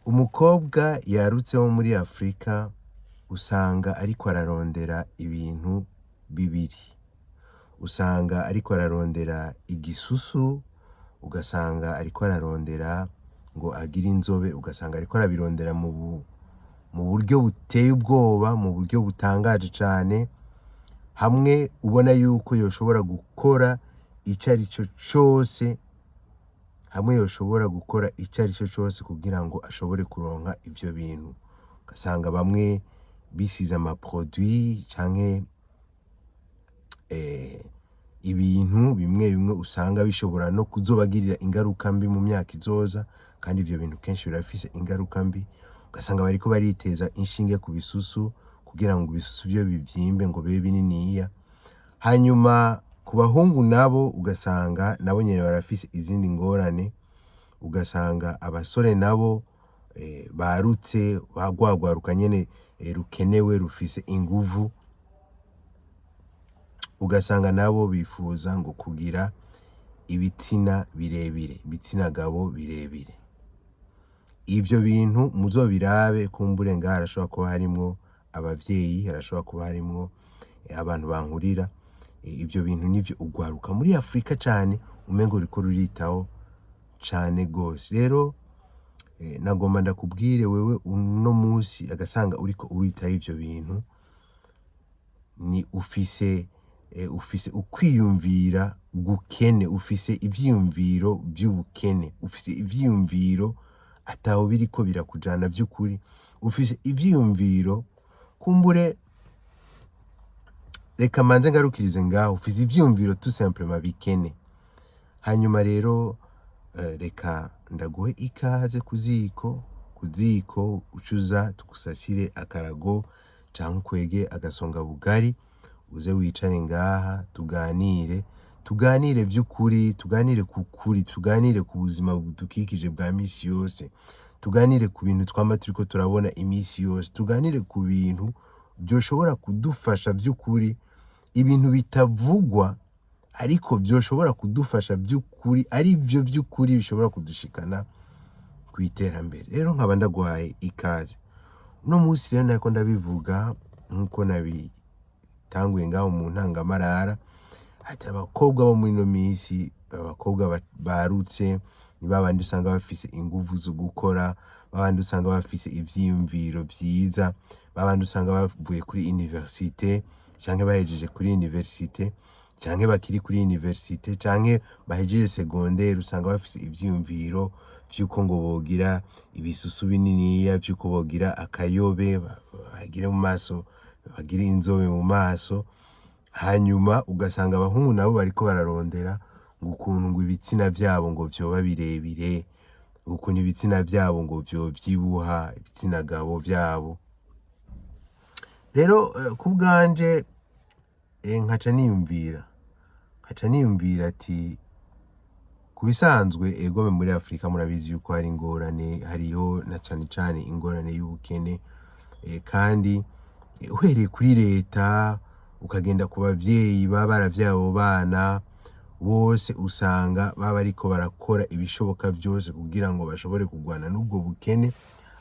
Umukobwa yarutse wo muri Afrika usanga ariko ararondera ibintu bibiri. Usanga ariko ararondera igisusu, ugasanga ariko ararondera ngo agire inzobe, ugasanga ariko arabirondera mu buryo buteye ubwoba, mu buryo butangaje cane, hamwe ubona yuko yoshobora gukora ico arico cose, hamwe yoshobora gukora ico arico cose kugira ngo ashobore kuronka ivyo bintu. Ugasanga bamwe bisize ama produits canke ibintu bimwe bimwe usanga bishobora no kuzobagirira ingaruka mbi mu myaka izoza, kandi ivyo bintu kenshi birafise ingaruka mbi. Ugasanga bariko bariteza inshinge ku bisusu kugira ngo ibisusu vyo bivyimbe ngo bibe bininiya. Hanyuma ku bahungu nabo ugasanga nabo nyene barafise izindi ngorane, ugasanga abasore nabo barutse rwa nyene rukenewe rufise inguvu, ugasanga nabo bifuza ngo kugira ibitsina birebire, ibitsina gabo birebire. Ivyo bintu muzobirabe kumbure ngaha harashobora kuba harimwo abavyeyi, harashobora kuba harimwo abantu bankurira. Ivyo bintu nivyo urwaruka muri Afrika cane umengo ruriko ruritaho cane gose. Rero nagomba ndakubwire wewe uno musi agasanga uriko uritaho ivyo bintu, ni ufise ukwiyumvira gukene, ufise ivyiyumviro vy'ubukene, ufise ivyiyumviro ataho biriko birakujana vy'ukuri, ufise ivyiyumviro kumbure, reka manze ngarukirize ngaho, ufise ivyiyumviro tout simplement bikene. Hanyuma rero reka ndaguhe ikaze ku ziko ucuza tugusasire akarago canke ukwege agasonga bugari, uze wicare ngaha tuganire vy'ukuri, tuganire ku kuri, tuganire ku buzima budukikije bwa misi yose, tuganire ku bintu twama turiko turabona imisi yose, tuganire ku bintu vyoshobora kudufasha vy'ukuri, ibintu bitavugwa ariko vyoshobora kudufasha vy'ukuri, ari vyo vy'ukuri bishobora kudushikana kw'iterambere. Rero nkaba ndaguhaye ikaze. Uno musi rero nariko ndabivuga nkuko nabitanguye ngaho mu ntangamarara, ati abakobwa bo muri ino misi, abakobwa barutse ni babandi usanga bafise inguvu zo gukora, babandi usanga bafise ivyiyumviro vyiza, babandi usanga bavuye kuri universite canke bahejeje kuri universite, canke bakiri kuri universite, canke bahejeje secondaire, usanga bafise ivyiyumviro vy'uko ngo bogira ibisusu bininiya, vy'uko bogira akayobe, bagire mu maso, bagire inzobe mu maso. Hanyuma ugasanga abahungu nabo bariko bararondera ngo ukuntu ngo ibitsina vyabo ngo vyoba birebire, ukuntu ibitsina vyabo ngo vyovyibuha, ibitsina gabo vyabo. Rero ku bwanje nkaca niyumvira ati ku bisanzwe egome muri Afrika murabizi yuko hari ingorane, hariho na cane cane ingorane y'ubukene, kandi uhereye kuri leta ukagenda ku bavyeyi baba baravyaye abo bana bose, usanga baba bariko barakora ibishoboka vyose kugira ngo bashobore kurwana n'ubwo bukene.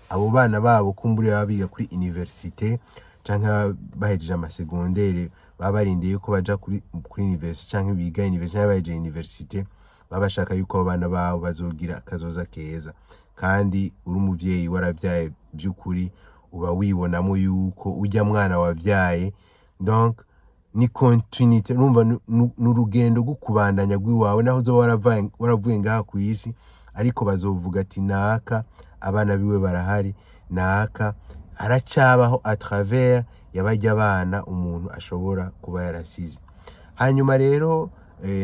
Abo bana babo kumbure baba biga kuri universite canke bahejeje amasegondere, baba barindiye yuko baja kuri universite canke biga universite canke bahejeje universite, baba bashaka yuko abo bana babo bazogira akazoza keza. Kandi uri umuvyeyi waravyaye vy'ukuri, uba wibonamo yuko urya mwana wavyaye, donc ni continuité, urumva n'urugendo rwo kubandanya rw'iwawe naho uzoba waravuye ngaha kw'isi, ariko bazovuga ati naka abana biwe barahari, naka aracabaho à travers yabarya abana umuntu ashobora kuba yarasize. Hanyuma rero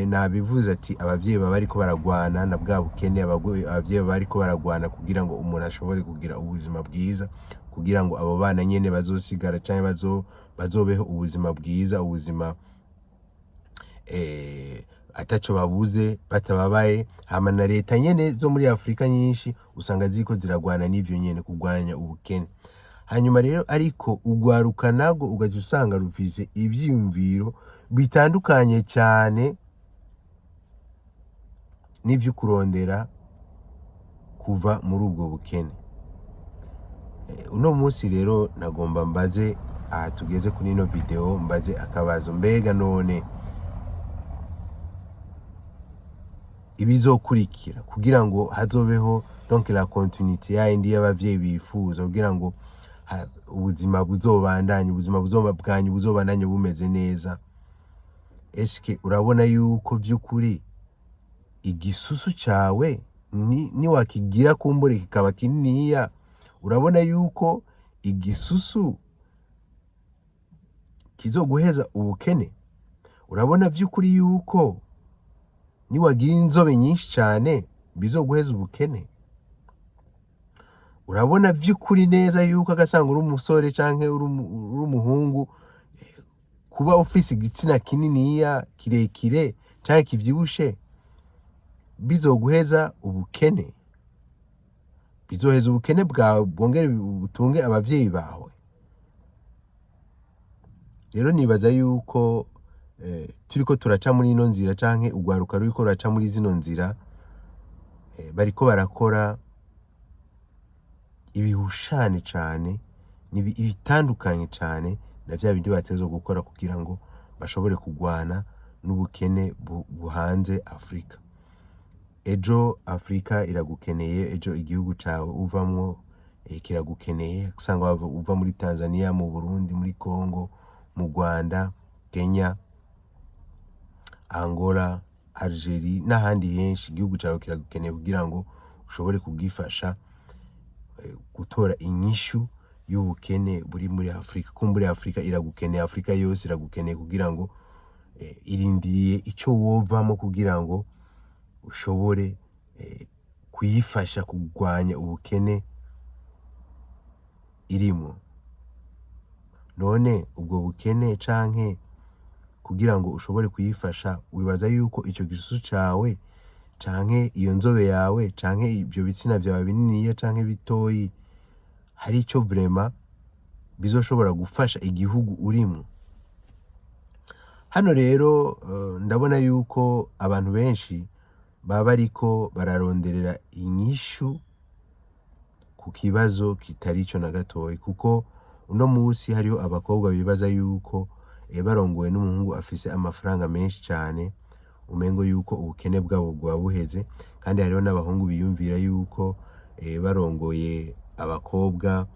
nabivuze ati abavyeyi baba bariko baragwana na bwa bukene, abavyeyi baba bariko baragwana kugira ngo umuntu ashobore kugira ubuzima bwiza, kugira ngo abo bana nyene bazosigara canke bazobeho ubuzima bwiza, ubuzima ataco babuze, batababaye. Hama na leta nyene zo muri Afrika nyinshi usanga ziriko ziragwana n'ivyo nyene, kurwanya ubukene. Hanyuma rero ariko urwaruka narwo ugaca usanga rufise ivyiyumviro bitandukanye cane n'ivyo kurondera kuva muri ubwo bukene. Uno munsi rero nagomba mbaze, aha tugeze kuri ino video, mbaze akabazo, mbega none ibizokurikira kugira ngo hazobeho donc la continuité yayindi y'abavyeyi bifuza kugira ngo ubuzima buzobandanye, ubuzima bwanyu buzobandanye bumeze neza, eske urabona yuko vy'ukuri igisusu cawe niwakigira kumbure kikaba kininiya, urabona yuko igisusu kizoguheza ubukene? Urabona vy'ukuri yuko niwagira inzobe nyinshi cane bizoguheza ubukene? Urabona vy'ukuri neza yuko agasanga uri umusore canke uri umuhungu, kuba ufise igitsina kininiya kirekire canke kivyibushe bizoguheza ubukene? Bizoheza ubukene bwawe bwongere butunge abavyeyi bawe? Rero nibaza yuko turiko turaca muri ino nzira canke urwaruka ruriko ruraca muri zino nzira, bariko barakora ibihushane cane, ibitandukanye cane na vya bindi bategerezwa gukora kugira ngo bashobore kurwana n'ubukene buhanze Afrika. Ejo Afrika iragukeneye, ejo igihugu cawe uvamwo kiragukeneye, usanga uva muri Tanzania, mu Burundi, muri Congo, mu Rwanda, Kenya, Angola, Algerie n'ahandi henshi. Igihugu cawe kiragukeneye kugira ngo ushobore kugifasha gutora inyishu y'ubukene buri muri Afrika. Kumbure Afrika iragukeneye, Afrika yose iragukeneye kugira ngo irindiriye ico wovamo kugira ngo ushobore kuyifasha kugwanya ubukene irimo. None ubwo bukene canke kugira ngo ushobore kuyifasha, wibaza yuko ico gisusu cawe canke iyo nzobe yawe canke ivyo bitsina vyawe bininiya canke bitoyi hari ico vraiment bizoshobora gufasha igihugu urimo? Hano rero ndabona yuko abantu benshi baba bariko bararonderera inyishu ku kibazo kitari ico na gatoyi, kuko uno musi hariho abakobwa bibaza yuko barongowe n'umuhungu afise amafaranga menshi cane, umengo yuko ubukene bwabo bwa buheze. Kandi hariho n'abahungu biyumvira yuko barongoye abakobwa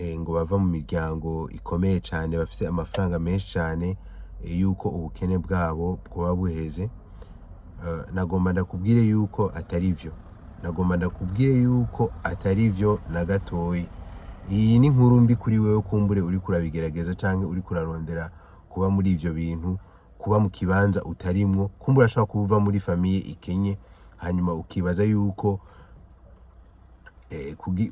ngo bava mu miryango ikomeye cane, bafise amafaranga menshi cane, yuko ubukene bwabo bwoba buheze. Nagomba ndakubwire yuko atari vyo, nagomba ndakubwire yuko atari vyo na gatoyi. Iyi ni inkuru mbi kuri wewe kumbure uriko urabigerageza canke uriko urarondera kuba muri ivyo bintu, kuba mu kibanza utarimwo. Kumbure urashobora kuba uva muri famiye ikenye, hanyuma ukibaza yuko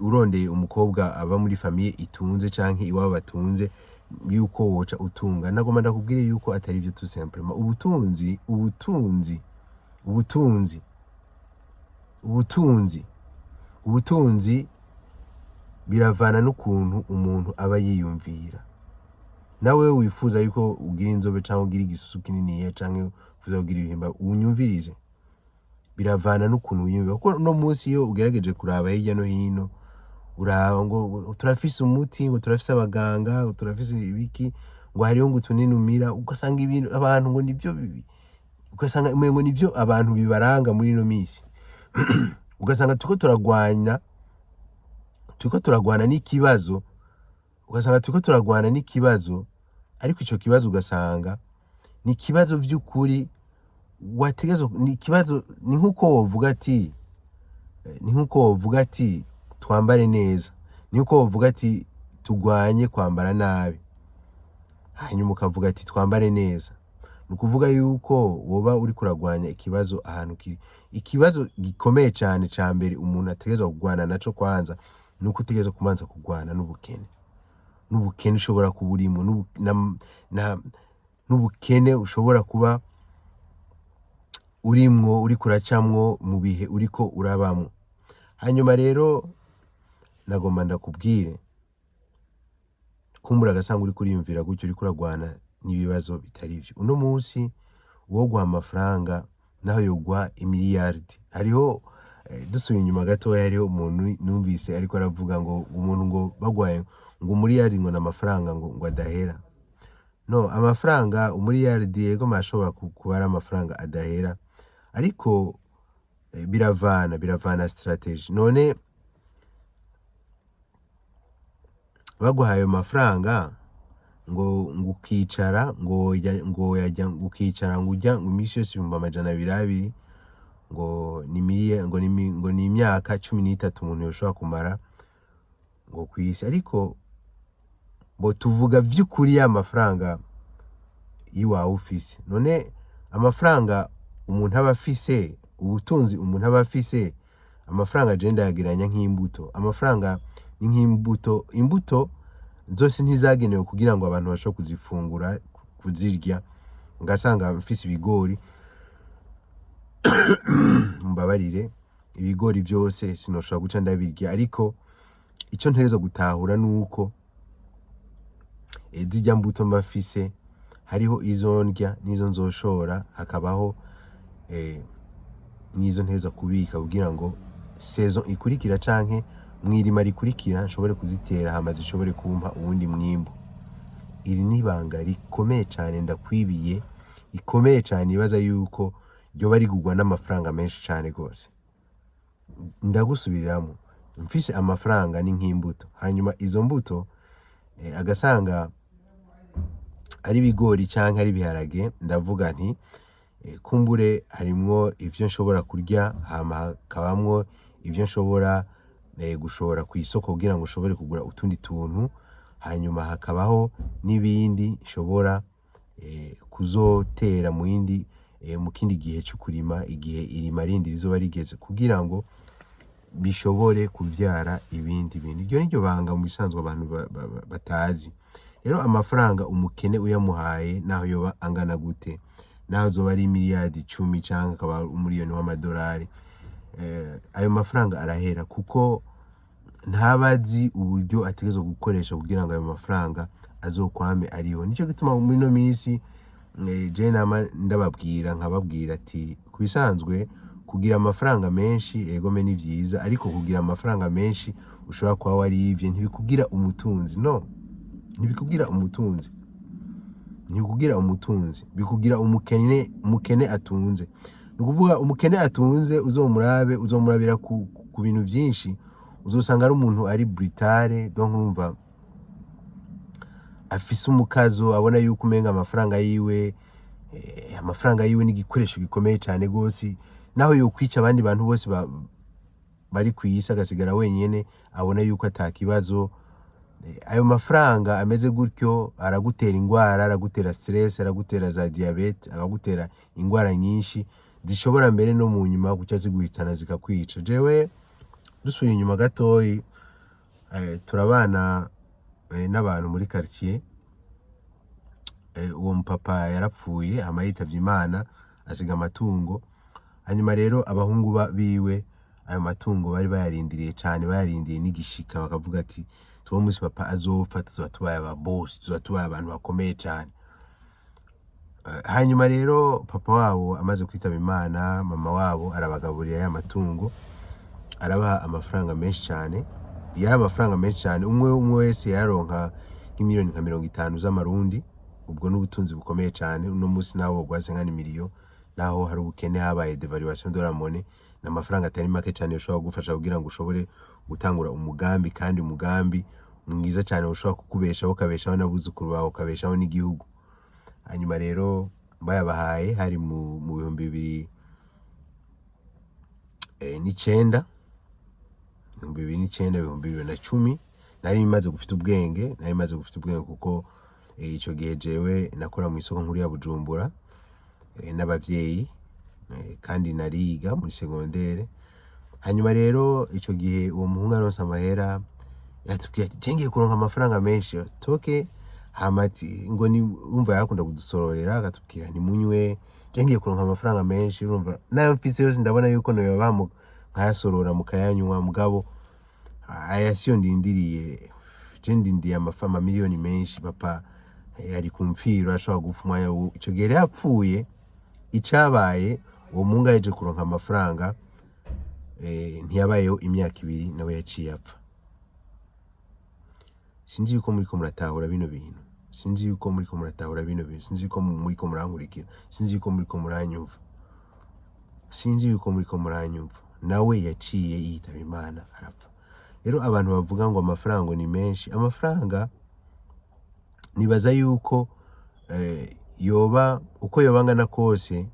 urondeye umukobwa aba muri famiye itunze canke iwabo batunze yuko woca utunga. Nagomba ndakubwire yuko atari vyo tout simplement. Ubutunzi biravana n'ukuntu umuntu aba yiyumvira. Nawe wifuza yuko ugira inzobe canke ugira igisusu kininiya canke wifuza kugira ibihimba, unyumvirize, biravana n'ukuntu wiyumvira. Kuko no munsi iyo ugerageje kuraba hirya no hino, uraba ngo turafise umuti, ngo turafise abaganga, ngo turafise ibiki, ngo hariho ngo utuninumira, ugasanga ibintu abantu ngo nivyo ugasanga umengo nivyo abantu bibaranga muri ino misi. Ugasanga turiko turagwana n'ikibazo, ariko ico kibazo ugasanga ni ikibazo vy'ukuri wategerezwa, ni ikibazo, ni nkuko wovuga ati twambare neza, ni nkuko wovuga ati tugwanye kwambara nabi, hanyuma ukavuga ati twambare neza. Nukuvuga yuko woba uri kuragwanya ikibazo ahantu kiri. Ikibazo gikomeye cane ca mbere umuntu ategerezwa kugwana naco kwanza, nuko utegerezwa kumanza kugwana n'ubukene. N'ubukene ushobora kuba urimo, n'ubukene ushobora kuba urimwo, uriko uracamwo mu bihe uriko urabamwo. Hanyuma rero nagomba ndakubwire, kumbura agasanga uriko uriyumvira gutyo, uriko uragwana n'ibibazo bitari vyo. Uno musi uwoguha amafaranga naho yoguha imiliyardi, hariho dusubiye inyuma gatoya hariho umuntu numvise ariko aravuga ngo umuntu ngo bagwaye ngo umuriyari ngo n'amafaranga ngo adahera. No, amafaranga umuriyaridi yego mashobora kuba ari amafaranga adahera, ariko biravana strategy. None baguhaye ayo mafaranga ngo ukicara ngo yajya ukicara ngo ujya ngo imisi yose 220,000 ngo ni imyaka 13 umuntu yoshobora kumara ngo kwisi, ariko bo tuvuga vy'ukuri ya mafaranga iwawe ufise. None amafaranga umuntu aba afise, ubutunzi umuntu aba afise, amafaranga je ndayageranya nk'imbuto. Amafaranga ni nk'imbuto, imbuto zose ntizagenewe kugira ngo abantu bashobore kuzifungura kuzirya. Ngasanga mfise ibigori mbabarire, ibigori vyose sinoshobora guca ndabirya, ariko ico ntegerezwa gutahura nuko zirya mbuto mba mfise hariho izo ndya n'izo nzoshora, hakabaho n'izo ntegerezwa kubika kugira ngo saison ikurikira canke mw'irima rikurikira nshobore kuzitera hama zishobore kumpa uwundi mwimbu. Iri ni ibanga rikomeye cane ndakwibiye, rikomeye cane, ibaza yuko ryoba rigurwa n'amafaranga menshi cane gose. Ndagusubiriramwo, mfise amafaranga ni nk'imbuto, hanyuma izo mbuto agasanga ari ibigori canke ari ibiharage, ndavuga nti kumbure harimwo ivyo nshobora kurya, hama hakabamwo ivyo nshobora gushora kw'isoko kugira ngo ushobore kugura utundi tuntu, hanyuma hakabaho n'ibindi nshobora kuzotera mu kindi gihe cyo kurima, igihe irima rindi rizoba rigeze, kugira ngo bishobore kuvyara ibindi bintu. Iryo niryo banga mu bisanzwe abantu batazi. Rero amafaranga umukene uyamuhaye naho yoba angana gute, naho zoba ari miliyari 10 canke akaba umuriyoni w'amadolari, ayo mafaranga arahera, kuko ntabazi uburyo ategerezwa gukoresha kugira ngo ayo mafaranga azokwame ariho. Nico gituma muri no minsi je nama ndababwira nkababwira ati kubisanzwe kugira amafaranga menshi egome ni vyiza, ariko kugira amafaranga menshi ushobora kuba warivye ntibikugira umutunzi. No, ntibikugira umutunzi, ntibikugira umutunzi, bikugira umukene atunze. Nukuvuga umukene atunze uzomurabira ku bintu vyinshi, uzosanga ari umuntu ari brutale, donc urumva afise umukazo, abona yuko umenga amafaranga yiwe n'igikoresho gikomeye cane gose, naho yokwica abandi bantu bose bari kw'isi agasigara wenyene, abona yuko atakibazo. Ayo mafaranga ameze gutyo aragutera ingwara, aragutera stress, aragutera za diabete, aragutera ingwara nyinshi zishobora mbere no mu nyuma guca ziguhitana zikakwica. Jewe dusubiye inyuma gatoyi, turabana n'abantu muri quartier, uwo mupapa yarapfuye hama yitavye Imana asiga amatungo, hanyuma rero abahungu biwe ayo matungo bari bayarindiriye cane, bayarindiriye n'igishika, bakavuga ati tuwo musi papa azopfa tuzoba tubaye aba boss, tuzoba tubaye abantu bakomeye cane. Hanyuma rero papa wabo amaze kwitaba Imana, mama wabo arabagaburira ya matungo, arabaha amafaranga menshi cane, yari amafaranga menshi cane, umwe wese yaronka nk'imiliyoni nka 50 z'amarundi. Ubwo n'ubutunzi bukomeye cane. Uno musi naho bwase nka miliyo, naho hari ubukene, habaye devaluation de la monnaie, n'amafaranga atari make cane yoshobora kugufasha kugira ngo ushobore gutangura umugambi, kandi umugambi mwiza cane ushobora kukubeshaho, ukabeshaho n'abuzukuru bawe, ukabeshaho n'igihugu. Hanyuma rero bayabahaye hari mu 2009, 2010, nari maze gufita ubwenge, kuko ico gihe jewe nakora mu isoko nkuru ya Bujumbura n'abavyeyi, kandi nariga muri secondaire. Hanyuma rero ico gihe uwo muhungu aronse amahera, yatubwiye ati ngiye kuronka amafaranga menshi, toke hamati ngo ni umva yakunda kudusororera, akatubwira ni munywe, ngiye kuronka amafaranga menshi. Urumva nayo mfise yose ndabona yuko noyo bamu nkayasorora mukayanywa, mugabo aya siyo ndindiriye, je ndindiye amafaranga miliyoni menshi. Papa yari kumfira, ashobora gupfa umwanya. Ico gihe yapfuye, icabaye uwo muhungu yaje kuronka amafaranga, ntiyabayeho imyaka 2 nawe yaciye apfa. Sinzi yuko muriko muratahura bino bintu, sinzi yuko muriko muratahura bino bintu, sinzi yuko muriko murankurikira, sinzi yuko muriko muranyumva, sinzi yuko muriko muranyumva. Nawe yaciye yitaba Imana arapfa. Rero abantu bavuga ngo amafaranga ni menshi, amafaranga nibaza yuko yoba uko yoba angana kose,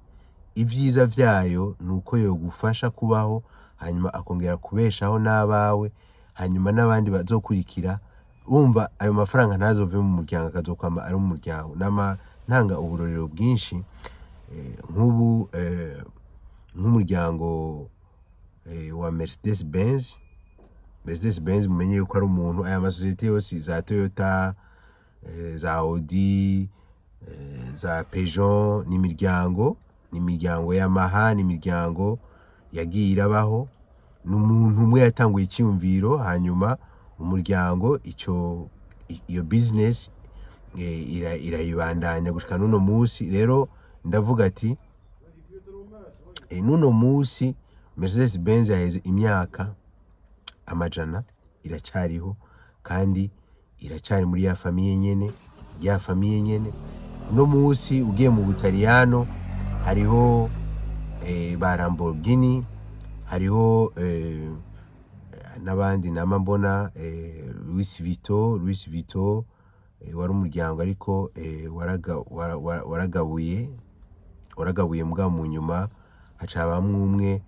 ivyiza vyayo nuko yogufasha kubaho, hanyuma akongera kubeshaho n'abawe, hanyuma n'abandi bazokurikira. Urumva ayo mafaranga ntazove mu muryango akazokwama ari mu muryango. Ntanga uburorero bwinshi, nk'ubu nk'umuryango wa Mercedes Benz. Mercedes Benz mumenye yuko ari umuntu, aya masosiyete yose za Toyota, za Audi, za Peugeot, ni imiryango y'amaha, ni imiryango yagiye irabaho. N'umuntu umwe yatanguye icyumviro, hanyuma umuryango iyo business irayibandanya gushika n'uno musi. Rero ndavuga ati n'uno musi Mercedes Benz yaheze imyaka amajana, iracyariho kandi iracyari muri ya famiye nyene. Uno musi ugiye mu Butaliyano hariho ba Lamborghini, hariho n'abandi nama mbona, Louis Vuitton wari umuryango ariko waragabuye mugabo mu nyuma hacabamwe umwe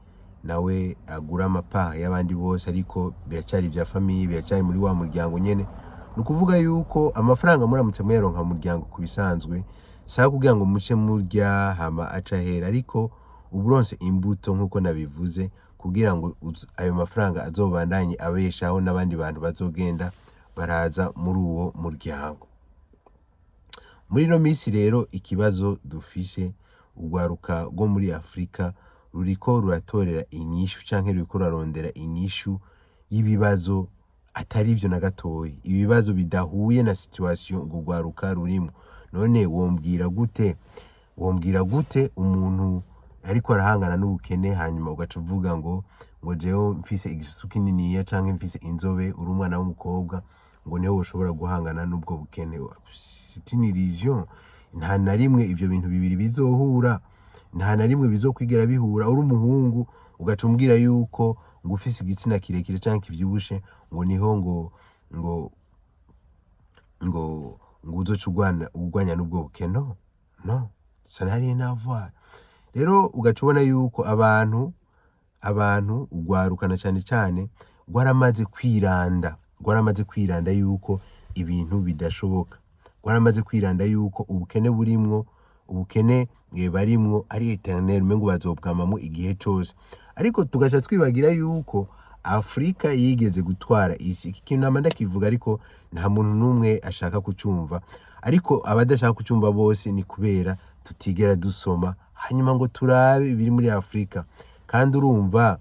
nawe agura amapa y'abandi bose, ariko biracyari vya famiye, biracyari muri wa muryango nyene. Nukuvuga yuko amafaranga muramutse muyaronka mu muryango kubisanzwe, saba kugira ngo muce murya hama aca hera, ariko uburonse imbuto nkuko nabivuze, kugira ngo ayo mafaranga azobandanye abeshaho n'abandi bantu bazogenda baraza muri uwo muryango. Muri no misi rero ikibazo dufise, urwaruka rwo muri Afrika ruriko ruratorera inyishu canke ruriko rurarondera inyishu y'ibibazo atari ivyo na gatoyi, ibibazo bidahuye na situation ngo urwaruka rurimo. None wombwira gute umuntu ariko arahangana n'ubukene, hanyuma ugaca uvuga ngo jewe mfise igisusu kininiya canke mfise inzobe, uri umwana w'umukobwa, ngo niho woshobora guhangana n'ubwo bukene? C'est une illusion. Nta na rimwe ivyo bintu bibiri bizohura, nta na rimwe bizokwigera bihura. Uri umuhungu ugaca umbwira yuko ngo ufise igitsina kirekire canke kivyibushe, ngo niho ngo uzoca urwanya n'ubwo bukene? No, ça n'a rien à voir. Rero ugaca ubona yuko abantu urwarukana cane rwaramaze kwiranda yuko ibintu bidashoboka, rwaramaze kwiranda yuko ubukene barimwo ari eternel, umengo bazobwamamo igihe cose. Ariko tugaca twibagira yuko Afrika yigeze gutwara isi. Iki kintu nama ndakivuga ariko nta muntu n'umwe ashaka kucumva, ariko abadashaka kucumva bose ni kubera tutigera dusoma hanyuma ngo turabe ibiri muri Afrika. Kandi urumva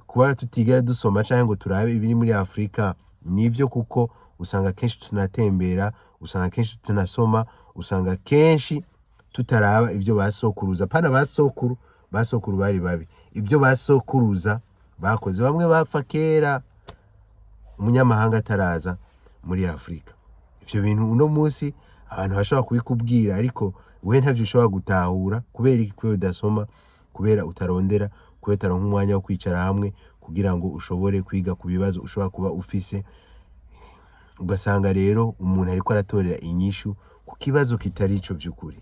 kuba tutigera dusoma canke ngo turabe ibiri muri Afrika nivyo, kuko usanga kenshi tunatembera, usanga kenshi tunasoma, usanga kenshi tutaraba ivyo basokuruza. Pana basokuru bari babi, ivyo basokuruza bakoze. Bamwe bapfa kera umunyamahanga ataraza muri Afrika. Ivyo bintu uno musi abantu bashobora kubikubwira, ariko we ntavyo ushobora gutahura. Kubera iki? Kubera udasoma, kubera utarondera, kubera utaronka umwanya wo kwicara hamwe kugira ngo ushobore kwiga ku bibazo ushobora kuba ufise. Ugasanga rero umuntu ariko aratorera inyishu ku kibazo kitari ico vy'ukuri,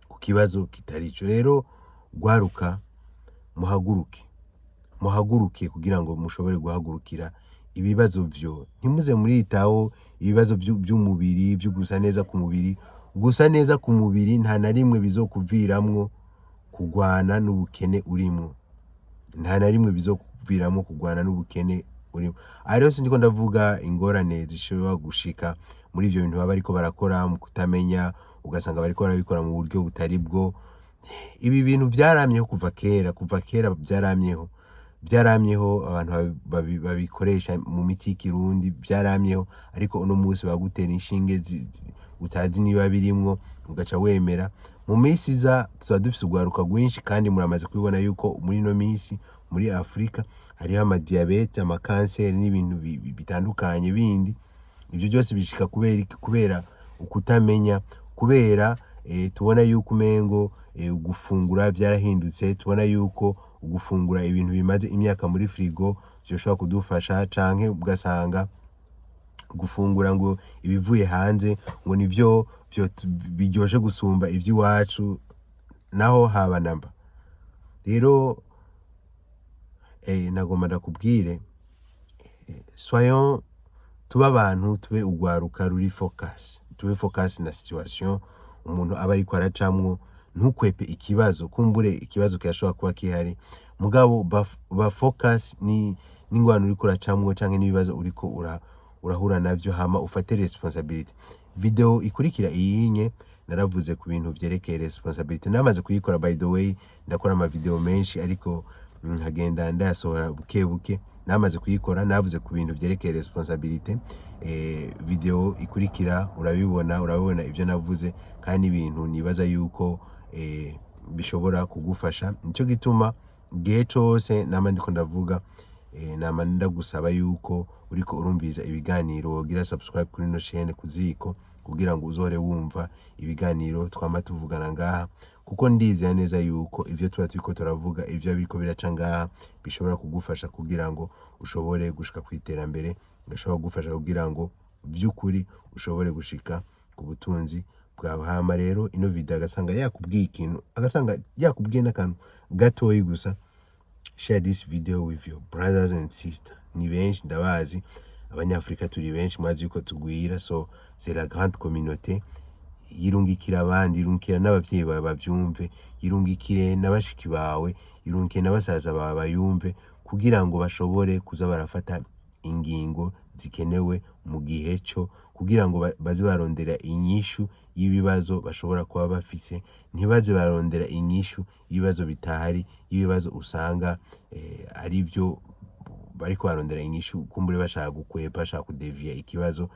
ku kibazo kitari ico. Rero rwaruka, muhaguruke kugira ngo mushobore guhagurukira ibibazo vyo. Ntimuze muritaho ibibazo vy'umubiri, vyo gusa neza ku mubiri. Gusa neza ku mubiri nta na rimwe bizokuviramwo kugwana n'ubukene urimwo, nta na rimwe bizokuviramwo kugwana n'ubukene urimo. Rero sindiko ndavuga ingorane zishobora gushika muri ivyo bintu baba bariko barakora mu kutamenya, ugasanga bariko barabikora mu buryo butari bwo. Ibi bintu vyaramyeho kuva kera vyaramyeho abantu babikoresha mu miti y'ikirundi, vyaramyeho. Ariko uno musi bagutera inshinge utazi niba birimwo, ugaca wemera. mu minsi iza tuzaba dufise urwaruka rwinshi, kandi muramaze kubibona yuko muri ino minsi muri Afrika hariho amadiyabete, amakanseri n'ibintu bitandukanye bindi. Ivyo byose bishika kubera iki? Kubera ukutamenya, kubera tubona yuko umengo gufungura vyarahindutse, tubona yuko gufungura ibintu bimaze imyaka muri frigo vyoshobora kudufasha, canke ugasanga gufungura ngo ibivuye hanze ngo nivyo biryoshe gusumba ivy'iwacu, naho haba namba. Rero nagomba ndakubwire, soyons tuba abantu, tube urwaruka ruri focus, tube focus na situation umuntu aba ariko aracamwo. Ntukwepe ikibazo, kumbure ikibazo kirashobora kuba kihari, mugabo ba focus ni n'ingwano uriko uracamwo canke n'ibibazo uriko urahura navyo, hama ufate responsibility. Video ikurikira iyinye naravuze ku bintu vyerekeye responsibility, namaze kuyikora by the way, ndakora ama video menshi ariko nkagenda ndayasohora buke buke. Namaze kuyikora, navuze ku bintu vyerekeye responsibility. Video ikurikira urabibona ivyo navuze, kandi ibintu nibaza yuko bishobora kugufasha. Nico gituma igihe cose nama ndiko ndavuga, nama ndagusaba yuko uriko urumviza ibiganiro wogira subscribe kuri ino chaîne Kuziko, kugira ngo uzohore wumva ibiganiro twama tuvugana ngaha, kuko ndizera neza yuko ivyo tuba turiko turavuga, ivyo biriko biraca ngaha bishobora kugufasha kugira ngo ushobore gushika kw'iterambere, bishobora kugufasha kugira ngo vy'ukuri ushobore gushika ku butunzi bwawe. Hama rero ino video agasanga yakubwiye ikintu, agasanga yakubwiye n'akantu gatoyi gusa, share this video with your brothers and sisters. Ni benshi ndabazi, abanyafrika turi benshi, mwazi yuko tugwira, so c'est la grande communauté. Yirungikira abandi, yirungikira n'abavyeyi bawe bavyumve, yirungikire n'abashiki bawe, yirungikire n'abasaza bawe bayumve, kugira ngo bashobore kuza barafata ingingo zikenewe mu gihe cyo, kugira ngo baze barondera inyishu y'ibibazo bashobora kuba bafise, ntibaze barondera inyishu y'ibibazo bitahari, y'ibibazo usanga ari byo bariko barondera inyishu, kumbure bashaka gukwepa, bashaka kudevia ikibazo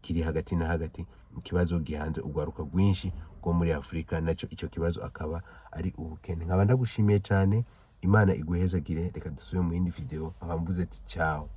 kiri hagati na hagati, ikibazo gihanze urwaruka rwinshi rwo muri Afrika, naco ico kibazo akaba ari ubukene. Nkaba ndagushimiye cyane, Imana iguhezagire. Reka dusubire mu yindi video, nkaba mvuze ati ciao.